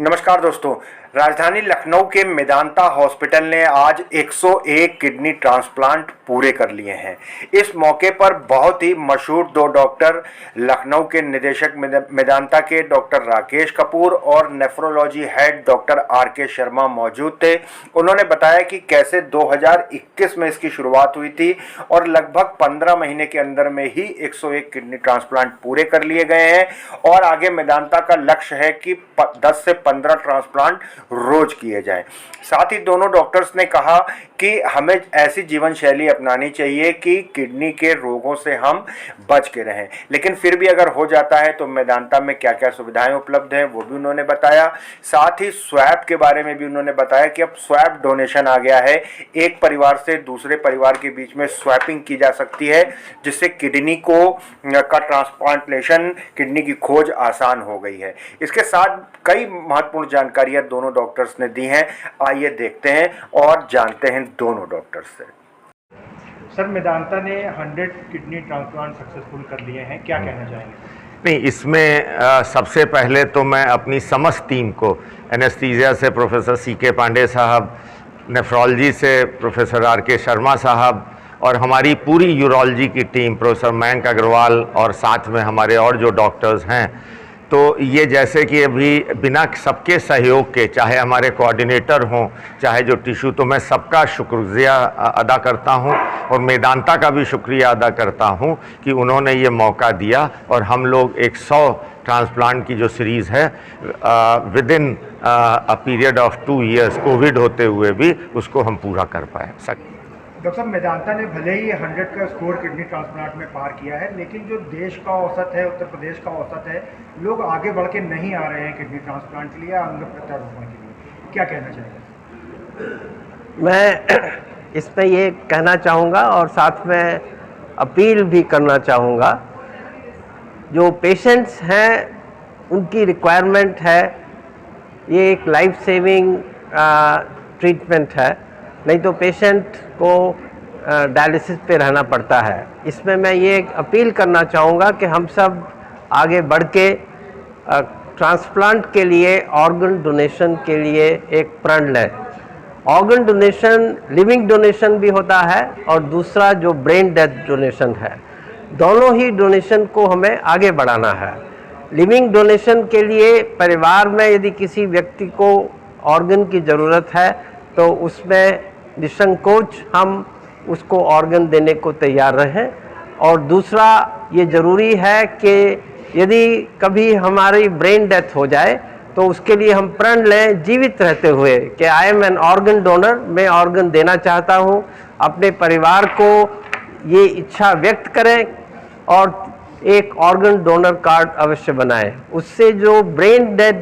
नमस्कार दोस्तों, राजधानी लखनऊ के मेदांता हॉस्पिटल ने आज 101 किडनी ट्रांसप्लांट पूरे कर लिए हैं। इस मौके पर बहुत ही मशहूर दो डॉक्टर, लखनऊ के निदेशक मेदांता के डॉक्टर राकेश कपूर और nephrology head doctor R K. Sharma मौजूद थे। उन्होंने बताया कि कैसे 2021 में इसकी शुरुआत हुई थी और लगभग 15 महीने के अंदर में ही 101 किडनी ट्रांसप्लांट पूरे कर लिए गए हैं और आगे मेदांता का लक्ष्य है कि 10 से 15 ट्रांसप्लांट रोज किए जाएं। साथ ही दोनों डॉक्टर्स ने कहा कि हमें ऐसी जीवन शैली अपनानी चाहिए कि किडनी के रोगों से हम बच के रहें, लेकिन फिर भी अगर हो जाता है तो मेदांता में क्या क्या सुविधाएं उपलब्ध हैं वो भी उन्होंने बताया। साथ ही स्वैप के बारे में भी उन्होंने बताया कि अब स्वैप डोनेशन आ गया है। एक परिवार से दूसरे परिवार के बीच में स्वैपिंग की जा सकती है, जिससे किडनी का ट्रांसप्लांटेशन, किडनी की खोज आसान हो गई है। इसके साथ कई महत्वपूर्ण जानकारियां दोनों डॉक्टर्स ने दी हैं। आइए देखते हैं और जानते हैं दोनों डॉक्टर्स से। सर, मेदांता ने 100 किडनी ट्रांसप्लांट सक्सेसफुल कर लिए हैं, क्या कहना चाहेंगे? नहीं, इसमें सबसे पहले तो मैं अपनी समस्त टीम को, एनेस्थीसिया से प्रोफेसर सी.के. पांडे साहब, नेफ्रोलॉजी से प्रोफेसर आर.के. शर्मा साहब और हमारी पूरी यूरोलॉजी की टीम, प्रोफेसर मयंक अग्रवाल और साथ में हमारे और जो डॉक्टर्स हैं, तो ये जैसे कि अभी बिना सबके सहयोग के, चाहे हमारे कोऑर्डिनेटर हों, चाहे जो टिश्यू, तो मैं सबका शुक्रिया अदा करता हूं और मेदांता का भी शुक्रिया अदा करता हूं कि उन्होंने ये मौका दिया और हम लोग 100 ट्रांसप्लांट की जो सीरीज़ है with in a period of 2 years, Covid होते हुए भी उसको हम पूरा कर पाए। डॉक्टर साहब, मेदांता ने भले ही 100 का स्कोर किडनी ट्रांसप्लांट में पार किया है, लेकिन जो देश का औसत है, उत्तर प्रदेश का औसत है, लोग आगे बढ़ के नहीं आ रहे हैं किडनी ट्रांसप्लांट के लिए, अंग प्रत्यारोपण के लिए। क्या कहना चाहेंगे? मैं इसमें ये कहना चाहूँगा और साथ में अपील भी करना चाहूँगा, जो पेशेंट्स हैं उनकी रिक्वायरमेंट है, ये एक लाइफ सेविंग ट्रीटमेंट है, नहीं तो पेशेंट को डायलिसिस पे रहना पड़ता है। इसमें मैं ये अपील करना चाहूँगा कि हम सब आगे बढ़ के ट्रांसप्लांट के लिए, ऑर्गन डोनेशन के लिए एक प्रण लें। ऑर्गन डोनेशन लिविंग डोनेशन भी होता है और दूसरा जो ब्रेन डेथ डोनेशन है, दोनों ही डोनेशन को हमें आगे बढ़ाना है। लिविंग डोनेशन के लिए परिवार में यदि किसी व्यक्ति को ऑर्गन की ज़रूरत है तो उसमें निसंकोच हम उसको ऑर्गन देने को तैयार रहें। और दूसरा ये ज़रूरी है कि यदि कभी हमारी ब्रेन डेथ हो जाए तो उसके लिए हम प्रण लें जीवित रहते हुए कि I am an organ donor, मैं ऑर्गन देना चाहता हूँ। अपने परिवार को ये इच्छा व्यक्त करें और एक ऑर्गन डोनर कार्ड अवश्य बनाएं। उससे जो ब्रेन डेथ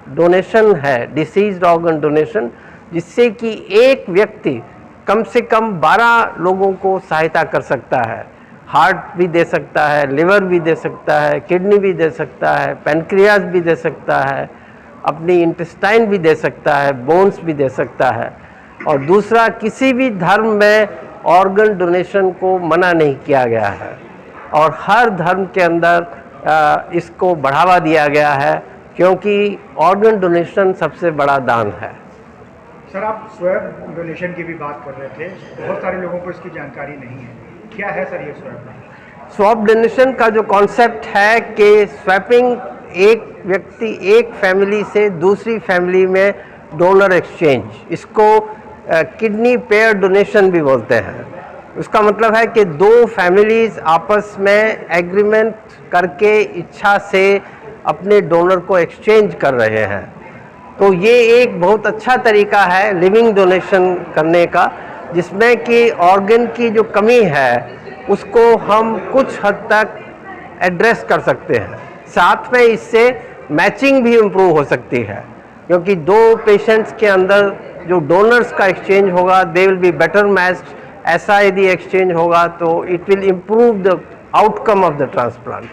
डोनेशन है, डिसीज्ड ऑर्गन डोनेशन, जिससे कि एक व्यक्ति कम से कम 12 लोगों को सहायता कर सकता है। हार्ट भी दे सकता है, लिवर भी दे सकता है, किडनी भी दे सकता है, पैनक्रियाज भी दे सकता है, अपनी इंटेस्टाइन भी दे सकता है, बोन्स भी दे सकता है। और दूसरा, किसी भी धर्म में ऑर्गन डोनेशन को मना नहीं किया गया है और हर धर्म के अंदर इसको बढ़ावा दिया गया है, क्योंकि ऑर्गन डोनेशन सबसे बड़ा दान है। सर, आप स्वैप डोनेशन की भी बात कर रहे थे, बहुत सारे लोगों को इसकी जानकारी नहीं है, क्या है सर ये स्वैप? स्वैप डोनेशन का जो कॉन्सेप्ट है कि स्वैपिंग, एक व्यक्ति एक फैमिली से दूसरी फैमिली में डोनर एक्सचेंज, इसको किडनी पेयर डोनेशन भी बोलते हैं। उसका मतलब है कि दो फैमिलीज आपस में एग्रीमेंट करके इच्छा से अपने डोनर को एक्सचेंज कर रहे हैं। तो ये एक बहुत अच्छा तरीका है लिविंग डोनेशन करने का, जिसमें कि ऑर्गन की जो कमी है उसको हम कुछ हद तक एड्रेस कर सकते हैं। साथ में इससे मैचिंग भी इम्प्रूव हो सकती है, क्योंकि दो पेशेंट्स के अंदर जो डोनर्स का एक्सचेंज होगा, they will be better matched. ऐसा यदि एक्सचेंज होगा तो it will improve the outcome of the transplant.